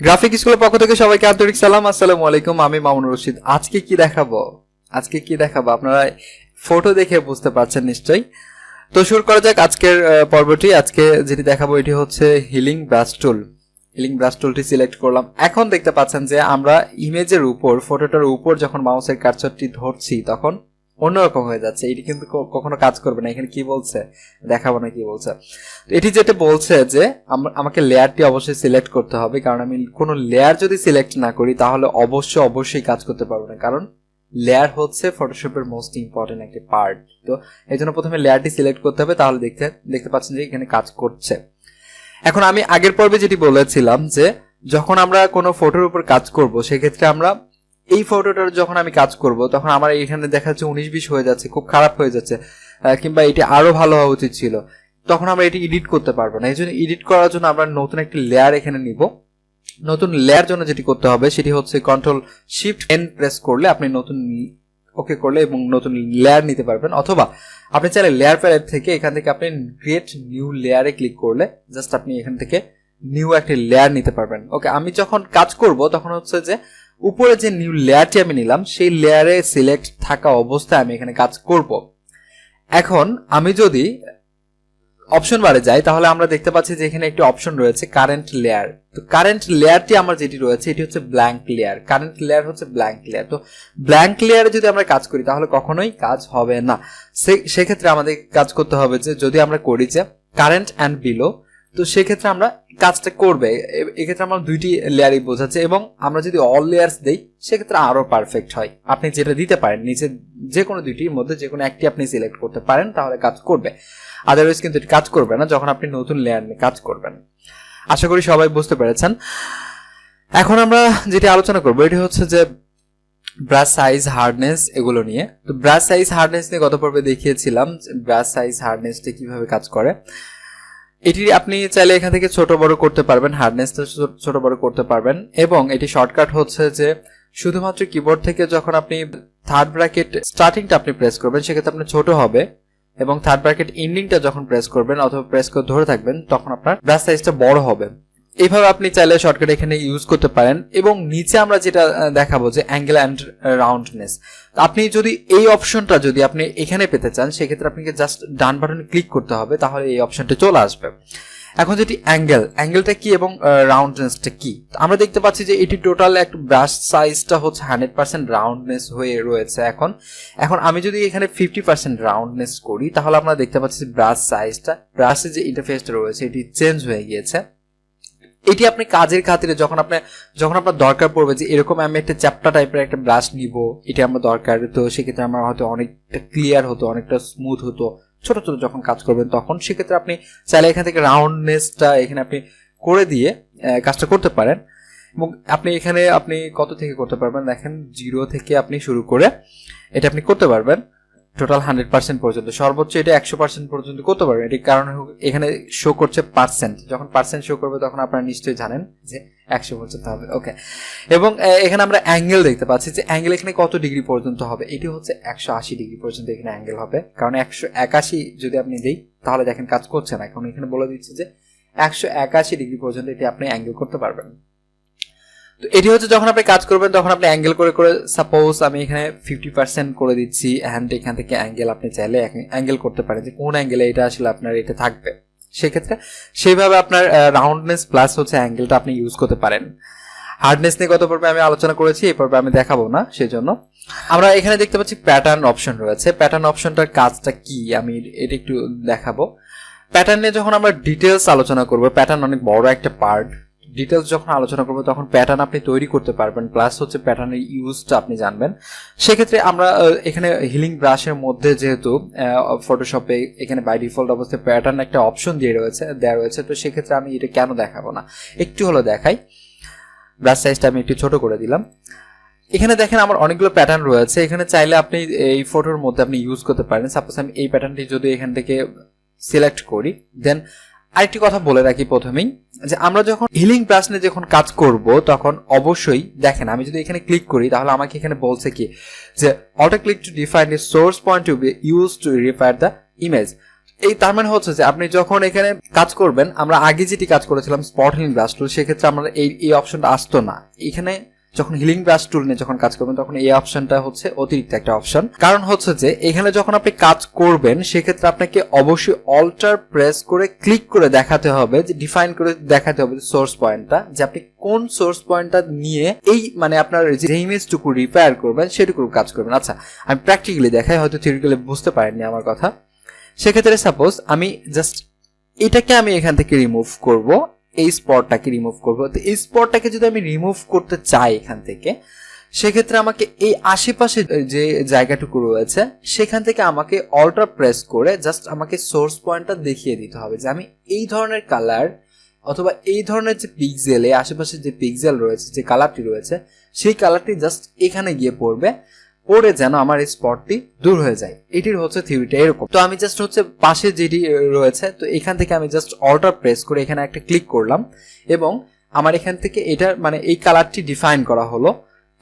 Graphic স্কুলের পক্ষ থেকে সবাইকে আন্তরিক সালাম। আসসালামু আলাইকুম, আমি মামুনুর রশিদ। আজকে কি দেখাবো আপনারা ফটো দেখে বুঝতে পারছেন নিশ্চয়ই। তো শুরু করা যাক আজকের পর্বটি। আজকে যেটি দেখাবো এটি হচ্ছে হিলিং ব্রাশ টুলটি সিলেক্ট করলাম। এখন দেখতে পাচ্ছেন যে আমরা ইমেজের উপর, ফটোটার উপর যখন মাউসের কার্সরটি ধরছি তখন অন্যরকম হয়ে যাচ্ছে। এটি কিন্তু কখনো কাজ করবে না। এখানে কি বলছে দেখাবো না, কি বলছে। এটি যেটা বলছে যে আমাকে লেয়ারটি অবশ্যই সিলেক্ট করতে হবে, কারণ আমি কোনো লেয়ার যদি সিলেক্ট না করি তাহলে অবশ্যই কাজ করতে পারবো না, কারণ লেয়ার হচ্ছে ফটোশপের মোস্ট ইম্পর্টেন্ট একটি পার্ট। তো এই জন্য প্রথমে লেয়ারটি সিলেক্ট করতে হবে, তাহলে দেখতে পাচ্ছেন যে এখানে কাজ করছে। এখন আমি আগের পর্বে যেটি বলেছিলাম যে যখন আমরা কোনো ফটোর উপর কাজ করব, সেক্ষেত্রে আমরা এই ফটোটার যখন আমি কাজ করব তখন আমার এখানে দেখা যাচ্ছে 19-20 হয়ে যাচ্ছে, খুব খারাপ হয়ে যাচ্ছে, কিংবা এটি আরো ভালো হওয়া উচিত ছিল, তখন আমরা এটি এডিট করতে পারবো না। এই জন্য এডিট করার জন্য আমরা নতুন একটি লেয়ার এখানে নিব। নতুন লেয়ার জন্য যেটি করতে হবে সেটি হচ্ছে Ctrl+Shift+N প্রেস করলে আপনি নতুন ওকে করলে এবং নতুন লেয়ার নিতে পারবেন, অথবা আপনি চাইলে লেয়ার প্যালেট থেকে এখান থেকে আপনি ক্রিয়েট নিউ লেয়ারে ক্লিক করলে জাস্ট আপনি এখান থেকে নিউ একটি লেয়ার নিতে পারবেন। ওকে, আমি যখন কাজ করব তখন হচ্ছে যে উপরে যে নিউ লেয়ারটি আমি নিলাম সেই লেয়ারে সিলেক্ট থাকা অবস্থায় আমি এখানে কাজ করব। এখন আমি যদি অপশন বারে যাই তাহলে আমরা দেখতে পাচ্ছি যে এখানে একটি অপশন রয়েছে কারেন্ট লেয়ার। তো কারেন্ট লেয়ারটি আমার যেটি রয়েছে এটি হচ্ছে ব্ল্যাঙ্ক লেয়ার। কারেন্ট লেয়ার হচ্ছে ব্ল্যাঙ্ক লেয়ার। তো ব্ল্যাঙ্ক লেয়ারে যদি আমরা কাজ করি তাহলে কখনোই কাজ হবে না। সেক্ষেত্রে আমাদের কাজ করতে হবে যে যদি আমরা করি যে কারেন্ট অ্যান্ড বিলো, তো সেক্ষেত্রে আমরা কাজটা করবে। এক্ষেত্রে আমরা দুইটি লেয়ারই বোঝাচ্ছে, এবং আমরা যদি অল লেয়ার্স দেই সেক্ষেত্রে আরো পারফেক্ট হয়। আপনি যেটা দিতে পারেন নিচে যে কোনো দুইটির মধ্যে যে কোনো একটি আপনি সিলেক্ট করতে পারেন, তাহলে কাজ করবে। আদারওয়াইজ কিন্তু কাজ করবে না যখন আপনি নতুন লেয়ার নিয়ে কাজ করবেন। আশা করি সবাই বুঝতে পেরেছেন। এখন আমরা যেটি আলোচনা করবো এটি হচ্ছে যে ব্রাশ সাইজ, হার্ডনেস এগুলো নিয়ে। তো ব্রাশ সাইজ, হার্ডনেস নিয়ে গত পর্বে দেখিয়েছিলাম ব্রাশ সাইজ, হার্ডনেসটা কিভাবে কাজ করে। এটি আপনি চাইলে এখান থেকে ছোট বড় করতে পারবেন, হার্ডনেসটা ছোট বড় করতে পারবেন, এবং এটি শর্টকাট হচ্ছে যে শুধুমাত্র কিবোর্ড থেকে যখন আপনি থার্ড ব্র্যাকেট স্টার্টিংটা আপনি প্রেস করবেন সেক্ষেত্রে আপনার ছোট হবে, এবং থার্ড ব্র্যাকেট এন্ডিংটা যখন প্রেস করবেন অথবা প্রেস করে ধরে থাকবেন তখন আপনার ব্রাশ সাইজটা বড় হবে। এইভাবে আপনি চাইলে শর্টকাট এখানে ইউজ করতে পারেন। এবং নিচে আমরা যেটা দেখাবো যে অ্যাঙ্গেল অ্যান্ড রাউন্ডনেস, আপনি যদি এই অপশনটা যদি আপনি এখানে পেতে চান সেক্ষেত্রে আপনাকে জাস্ট ডান বাটনে ক্লিক করতে হবে, তাহলে এই অপশনটা চলে আসবে। এখন যেটি অ্যাঙ্গেলটা কি এবং রাউন্ডনেসটা কি, আমরা দেখতে পাচ্ছি যে এটি টোটাল এক ব্রাশ সাইজটা হচ্ছে 100% রাউন্ডনেস হয়ে রয়েছে। এখন আমি যদি এখানে 50% রাউন্ডনেস করি তাহলে আমরা দেখতে পাচ্ছি ব্রাশ সাইজটা, ব্রাশের যে ইন্টারফেসটা রয়েছে এটি চেঞ্জ হয়ে গিয়েছে। এটি আপনি কাজের খাতিরে যখন আপনার দরকার পড়বে যে এরকম আমি একটা চ্যাপ্টা টাইপের একটা ব্রাশ নিব, এটা আমার দরকার, তো সেক্ষেত্রে আমার হয়তো অনেকটা ক্লিয়ার হতো, অনেকটা স্মুথ হতো ছোট ছোট যখন কাজ করবেন, তখন সেক্ষেত্রে আপনি চাইলে এখান থেকে রাউন্ডনেসটা এখানে আপনি করে দিয়ে কাজটা করতে পারেন। এবং আপনি কত থেকে করতে পারবেন দেখেন, 0 থেকে আপনি শুরু করে এটা আপনি করতে পারবেন টোটাল 100% পর্যন্ত, সর্বোচ্চ এটা 100% পর্যন্ত করতে পারবেন। এটির কারণ এখানে শো করছে পার্সেন্ট, যখন পার্সেন্ট শো করবে তখন আপনারা নিশ্চয়ই জানেন যে 100 পর্যন্ত হবে। ওকে, এবং এখানে আমরা অ্যাঙ্গেল দেখতে পাচ্ছি যে অ্যাঙ্গেল এখানে কত ডিগ্রি পর্যন্ত হবে, এটি হচ্ছে 180 ডিগ্রি পর্যন্ত এখানে অ্যাঙ্গেল হবে, কারণ 181 যদি আপনি দেই তাহলে দেখেন কাজ করছে না। এখন এখানে বলে দিচ্ছে যে 181 ডিগ্রি পর্যন্ত এটি আপনি অ্যাঙ্গেল করতে পারবেন। তো এটি হচ্ছে যখন আপনি কাজ করবেন তখন আপনি অ্যাঙ্গেল করে করে, সাপোজ আমি এখানে 50% করে দিচ্ছি, অ্যান্ড এখান থেকে অ্যাঙ্গেল আপনি চাইলে অ্যাঙ্গেল করতে পারেন যে কোন অ্যাঙ্গেলে এটা আসলে আপনার এটা থাকবে। সেক্ষেত্রে সেইভাবে আপনার রাউন্ডনেস প্লাস হচ্ছে অ্যাঙ্গেলটা আপনি ইউজ করতে পারেন। হার্ডনেস নিয়ে গত পর্বে আমি আলোচনা করেছি, এই পর্বে আমি দেখাবো না, সেই জন্য আমরা এখানে দেখতে পাচ্ছি প্যাটার্ন অপশন রয়েছে। প্যাটার্ন অপশনটার কাজটা কি আমি এটা একটু দেখাবো। প্যাটার্ন নিয়ে যখন আমরা ডিটেলস আলোচনা করবো, প্যাটার্ন অনেক বড় একটা পার্ট, ডিটেলস যখন আলোচনা করবো তখন প্যাটার্ন আপনি তৈরি করতে পারবেন, প্লাস হচ্ছে প্যাটার্নের ইউজটা আপনি জানবেন। সেক্ষেত্রে আমরা এখানে হিলিং ব্রাশের মধ্যে যেহেতু ফটোশপে এখানে বাই ডিফল্ট অবস্থায় প্যাটার্ন একটা অপশন দেওয়া রয়েছে, তো সেক্ষেত্রে আমি এটা কেন দেখাবো না, একটু হলো দেখাই। ব্রাশ সাইজটা আমি একটু ছোট করে দিলাম। এখানে দেখেন আমার অনেকগুলো প্যাটার্ন রয়েছে, এখানে চাইলে আপনি এই ফটোর মধ্যে আপনি ইউজ করতে পারেন। সাপোজ আমি এই প্যাটার্নটি যদি এখান থেকে সিলেক্ট করি, দেন আরেকটি কথা বলে রাখি প্রথমেই যে আমরা যখন হিলিং ব্রাশ নিয়ে যখন কাজ করব তখন অবশ্যই দেখেন আমি যদি এখানে ক্লিক করি তাহলে আমাকে এখানে বলছে কি যে auto click to define the source point to be used to refer the image. এই তার মানে হচ্ছে যে আপনি যখন এখানে কাজ করবেন, আমরা আগে যেটি কাজ করেছিলাম স্পট হিলিং ব্রাশ টুল, সেক্ষেত্রে আমরা এই অপশনটা আসতো না। এখানে যখন হিলিং ব্রাশ টুল নিয়ে যখন কাজ করবেন তখন এই অপশনটা হচ্ছে অতিরিক্ত একটা অপশন। কারণ হচ্ছে যে এখানে যখন আপনি কাজ করবেন সেক্ষেত্রে আপনাকে অবশ্যই অল্টার প্রেস করে ক্লিক করে দেখাতে হবে, যে ডিফাইন করে দেখাতে হবে সোর্স পয়েন্টটা, যে আপনি কোন সোর্স পয়েন্টটা নিয়ে এই মানে আপনার যে ইমেজটুকু রিপেয়ার করবেন সেটুকু কাজ করবেন। আচ্ছা, আমি প্র্যাকটিক্যালি দেখাই, হয়তো থিওরিক্যালি বুঝতে পারেননি আমার কথা। সেক্ষেত্রে সাপোজ আমি জাস্ট এটাকে আমি এখান থেকে রিমুভ করব, এই স্পটটাকে রিমুভ করব। তো এই স্পটটাকে যদি আমি রিমুভ করতে চাই এখান থেকে, সেক্ষেত্রে আমাকে এই আশেপাশে যে জায়গাটুকু রয়েছে সেখান থেকে আমাকে অল্টার প্রেস করে জাস্ট আমাকে সোর্স পয়েন্টটা দেখিয়ে দিতে হবে, যে আমি এই ধরনের কালার অথবা এই ধরনের যে পিক্সেলে আশেপাশে যে পিক্সেল রয়েছে, যে কালারটি রয়েছে, সেই কালারটি জাস্ট এখানে গিয়ে পড়বে, পড়ে যেন আমার এই স্পটটি দূর হয়ে যায়। এটির হচ্ছে থিওরিটা এরকম। তো আমি জাস্ট হচ্ছে পাশে যেটি রয়েছে, তো এখান থেকে আমি জাস্ট অল্টার প্রেস করে এখানে একটা ক্লিক করলাম এবং আমার এখান থেকে এটার মানে এই কালারটি ডিফাইন করা হলো।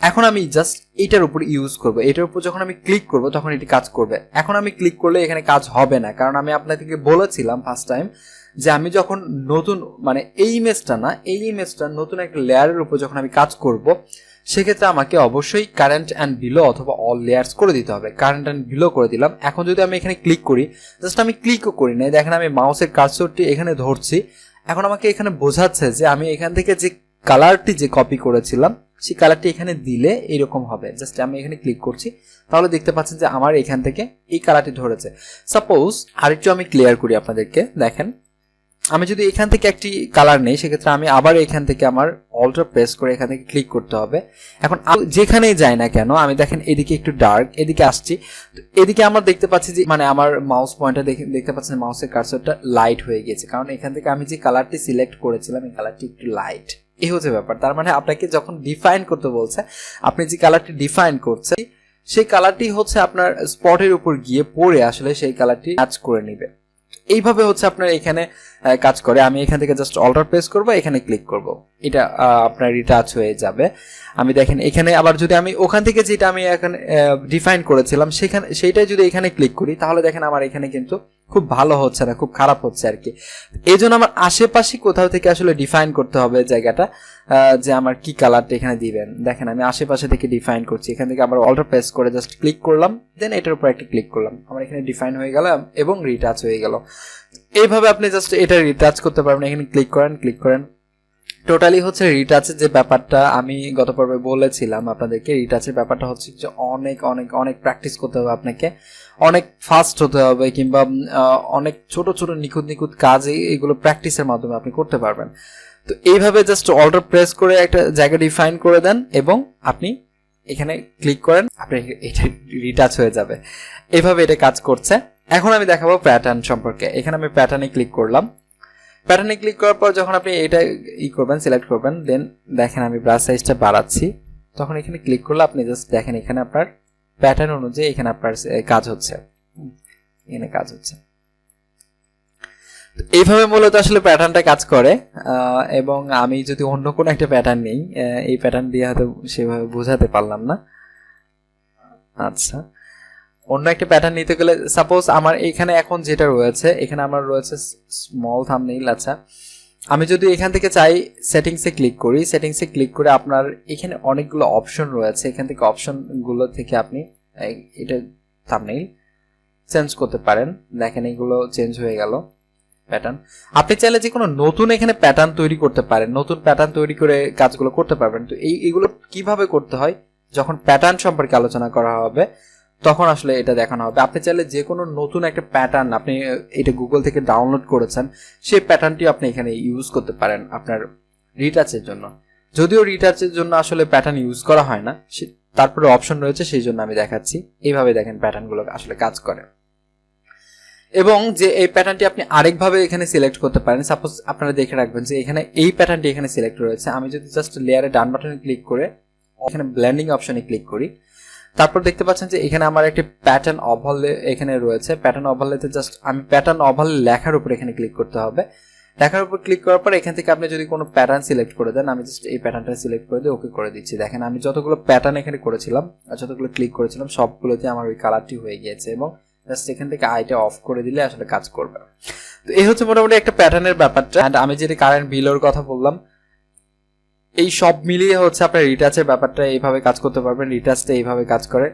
এখন আমি জাস্ট এটার উপর ইউজ করব, এটার উপর যখন আমি ক্লিক করব তখন এটি কাজ করবে। এখন আমি ক্লিক করলে এখানে কাজ হবে না, কারণ আমি আপনাদেরকে বলেছিলাম ফার্স্ট টাইম যে আমি যখন নতুন মানে এই ইমেজটা না, এই ইমেজটা নতুন একটা লেয়ারের উপর যখন আমি কাজ করব, সেক্ষেত্রে আমাকে অবশ্যই কারেন্ট অ্যান্ড বিলো অথবা অল লেয়ার্স করে দিতে হবে। কারেন্ট অ্যান্ড বিলো করে দিলাম। এখন যদি আমি এখানে ক্লিক করি, জাস্ট আমি ক্লিকও করি না, দেখেন আমি মাউসের কার্সরটি এখানে ধরছি। এখন আমাকে এখানে বোঝাচ্ছে যে আমি এখান থেকে যে কালারটি যে কপি করেছিলাম সেই কালারটি এখানে দিলে এরকম হবে। জাস্ট আমি এখানে ক্লিক করছি, তাহলে দেখতে পাচ্ছেন যে আমার এখান থেকে এই কালারটি ধরেছে। সাপোজ আরেকটু আমি ক্লিয়ার করি আপনাদেরকে, দেখেন আমি যদি এখান থেকে একটি কালার নেই, সেক্ষেত্রে আমি আবার এখান থেকে আমার অল্টার প্রেস করে এখান থেকে ক্লিক করতে হবে। এখন যেখানেই যাই না কেন, আমি দেখেন এদিকে একটু ডার্ক, এদিকে আসছি, তো এদিকে আমরা দেখতে পাচ্ছি যে মানে আমার মাউস পয়েন্টটা দেখতে পাচ্ছেন মাউসের কার্সরটা লাইট হয়ে গেছে, কারণ এখান থেকে আমি যে কালারটি সিলেক্ট করেছিলাম এই কালারটি একটু লাইট। এই হচ্ছে ব্যাপার। তার মানে আপনাকে যখন ডিফাইন করতে বলছে, আপনি যে কালারটি ডিফাইন করছে সেই কালারটি হচ্ছে আপনার স্পটের উপর গিয়ে পড়ে আসলে সেই কালারটি ম্যাচ করে নেবে। এইভাবে হচ্ছে আপনার এখানে কাজ করে। আমি এখান থেকে জাস্ট অল্টার প্রেস করব, এখানে ক্লিক করব, এটা আপনার রিটাচ হয়ে যাবে। আমি দেখেন এখানে আবার যদি আমি ওখান থেকে যেটা আমি এখানে ডিফাইন করেছিলাম সেইটাই যদি এখানে ক্লিক করি, তাহলে দেখেন আমার এখানে কিন্তু খুব ভালো হচ্ছে না, খুব খারাপ হচ্ছে আর কি। এই জন্য আমার আশেপাশে কোথাও থেকে আসলে ডিফাইন করতে হবে জায়গাটা, যে আমার কি কালারটা এখানে দিবেন। দেখেন আমি আশেপাশে থেকে ডিফাইন করছি, এখান থেকে আবার অল্টার প্রেস করে জাস্ট ক্লিক করলাম, দেন এটার উপর একটা ক্লিক করলাম, আমার এখানে ডিফাইন হয়ে গেল এবং রিটাচ হয়ে গেল। এইভাবে আপনি জাস্ট এটা রিটাচ করতে পারবেন। এখানে ক্লিক করেন। টোটালি হচ্ছে রিটাচের যে ব্যাপারটা আমি গত পর্বে বলেছিলাম আপনাদেরকে, রিটাচের ব্যাপারটা হচ্ছে যে অনেক অনেক অনেক প্র্যাকটিস করতে হবে আপনাকে, অনেক ফাস্ট হতে হবে, কিংবা অনেক ছোট ছোট নিখুঁত কাজ এগুলো প্র্যাকটিসের মাধ্যমে আপনি করতে পারবেন। তো এইভাবে জাস্ট অল্টার প্রেস করে একটা জায়গা ডিফাইন করে দেন এবং আপনি এখানে ক্লিক করেন, আপনি এটা রিটাচ হয়ে যাবে। এইভাবে এটা কাজ করছে। এখন আমি দেখাবো প্যাটার্ন সম্পর্কে। এখানে আমি প্যাটার্নে ক্লিক করলাম। প্যাটার্নে ক্লিক করার পর যখন আপনি এটা করবেন, সিলেক্ট করবেন, দেন দেখেন আমি ব্রাশ সাইজটা বাড়াচ্ছি, তখন এখানে ক্লিক করলে আপনি জাস্ট দেখেন এখানে আপনার প্যাটার্ন অনুযায়ী এখানে আপনার কাজ হচ্ছে, এখানে কাজ হচ্ছে। এইভাবে মূলত আসলে প্যাটার্নটা কাজ করে। এবং আমি যদি অন্য কোনো একটা প্যাটার্ন নেই, এই প্যাটার্ন দিয়ে হয়তো সেভাবে বোঝাতে পারলাম না। আচ্ছা, অন্য একটা প্যাটার্ন নিতে গেলে সাপোজ আমার এখানে এখন যেটা রয়েছে, এখানে আমার রয়েছে স্মল থাম্বনেইল। আচ্ছা, আমি যদি এখান থেকে চাই সেটিংসে ক্লিক করি, সেটিংসে ক্লিক করে আপনার এখানে অনেকগুলো অপশন রয়েছে, এখান থেকে অপশনগুলো থেকে আপনি এটা থাম্বনেইল চেঞ্জ করতে পারেন। দেখেন এগুলো চেঞ্জ হয়ে গেল প্যাটার্ন। আপনি চাইলে যে কোনো নতুন এখানে প্যাটার্ন তৈরি করতে পারেন, নতুন প্যাটার্ন তৈরি করে কাজগুলো করতে পারবেন। তো এইগুলো কিভাবে করতে হয় যখন প্যাটার্ন সম্পর্কে আলোচনা করা হবে তখন আসলে এটা দেখানো হবে। আপনি চাইলে যে কোনো নতুন একটা প্যাটার্ন আপনি এটা গুগল থেকে ডাউনলোড করেছেন, সেই প্যাটার্নটি আপনি এখানে ইউজ করতে পারেন আপনার রিটাচের জন্য। যদিও রিটাচের জন্য আসলে প্যাটার্ন ইউজ করা হয় না, তারপরে অপশন রয়েছে, সেই জন্য আমি দেখাচ্ছি। এইভাবে দেখেন প্যাটার্নগুলো আসলে কাজ করে। এবং যে এই প্যাটার্নটি আপনি আরেকভাবে এখানে সিলেক্ট করতে পারেন। সাপোজ আপনারা দেখে রাখবেন যে এখানে এই প্যাটার্নটি এখানে সিলেক্ট রয়েছে, আমি যদি জাস্ট লেয়ারে ডান বাটনে ক্লিক করে এখানে ব্লেন্ডিং অপশনে ক্লিক করি, তারপর দেখতে পাচ্ছেন যে এখানে আমার একটি প্যাটার্ন ওভারলে এখানে রয়েছে। প্যাটার্ন ওভারলেতে জাস্ট আমি প্যাটার্ন ওভারলে লেখার উপর এখানে ক্লিক করতে হবে। লেখার উপর ক্লিক করার পর এখান থেকে আপনি যদি কোনো প্যাটার্ন সিলেক্ট করে দেন, আমি জাস্ট এই প্যাটার্নটা সিলেক্ট করে দিয়ে ওকে করে দিচ্ছি। দেখেন আমি যতগুলো প্যাটার্ন এখানে করেছিলাম আর যতগুলো ক্লিক করেছিলাম সবগুলোতে আমার ওই কালারটি হয়ে গিয়েছে এবং জাস্ট এখান থেকে আইটা অফ করে দিলে আসলে কাজ করবে। তো এই হচ্ছে মোটামুটি একটা প্যাটার্নের ব্যাপারটা। অ্যান্ড আমি যেটা কারেন্ট বিলোর কথা বললাম, এই সব মিলিয়ে হচ্ছে আপনার রিটাচের ব্যাপারটা এইভাবে কাজ করতে পারবেন। রিটাচটা এইভাবে কাজ করে।